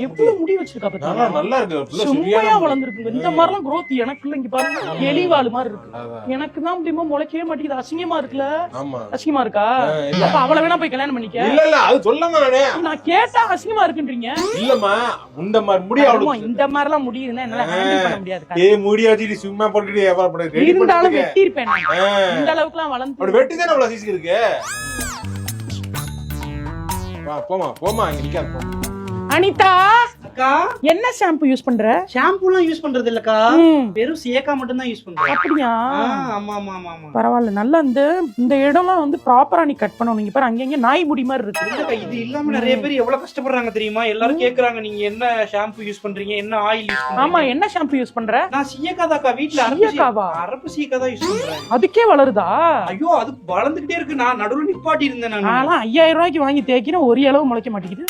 எவ்வளவு முடி வச்சிருக்கா பாத்தீங்களா? நல்லா இருக்கு. சும்மையா வளர்ந்துருக்குங்க. இந்த மாதிரி எல்லாம் growth எனக்கு இல்ல. இங்க பாருங்க, எலிவால் மாதிரி இருக்கு. எனக்கு தான் முடியுமா முளைக்கவே மாட்டேங்குது. அசிங்கமா இருக்குல்ல? அசிங்கமா இருக்கா? அப்ப அவளை வேணா போய் கல்யாணம் பண்ணிக்க. இல்ல அது சொல்லாம நான் கேட்டா அசிங்கமா இருக்குன்றீங்க. இல்லம்மா இந்த மாதிரி முடி அவ்வளவு இந்த மாதிரி எல்லாம் முடி இருந்தா என்னால ஹேண்டில் பண்ண முடியாது. முடி வச்சுட்டு சும்மா போட்டுட்டு வியாபாரம் பண்ணி இருந்தாலும் வெட்டி இருப்பேன். இந்த அளவுக்கு எல்லாம் வளர்ந்து வெட்டி தானே அவ்வளவு சீசன் இருக்கு. போமா போமா இங்க நிக்காத. அனிதா அக்கா, என்ன ஷாம்பு யூஸ் பண்ற? ஷாம்புலாம் யூஸ் பண்றது இல்லக்கா, வெறும் சீயக்கா மட்டும் தான் யூஸ் பண்றேன். அப்படியா? ஆமா ஆமா ஆமா ஆமா. பரவாயில்ல. நல்லா இந்த இடம்லாம் வந்து ப்ராப்பரா நீ கட் பண்ணணும். இங்க பாரு, அங்கங்க நாய் முடி மாதிரி இருக்கு. இல்லக்கா, இது இல்லாம நிறைய பேர் எவ்வளவு கஷ்டப்படுறாங்க தெரியுமா? எல்லாரும் கேக்குறாங்க நீங்க என்ன ஷாம்பு யூஸ் பண்றீங்க, என்ன ஆயில் யூஸ் பண்றீங்க. ஆமா, என்ன ஷாம்பு யூஸ் பண்ற? நான் சீயக்கா தாக்கா, வீட்ல அரப்பு சீயக்கா தான் யூஸ் பண்றேன். அதுக்கே வளருதா? ஐயோ, அது வளர்ந்துகிட்டே இருக்கு. நான் நடுவுல நிப்பாட்டி இருந்தேன். நான் 5000 ரூபாய்க்கு வாங்கி தேய்க்கிறேன், ஒரு அளவு முளைக்க மாட்டேங்குது.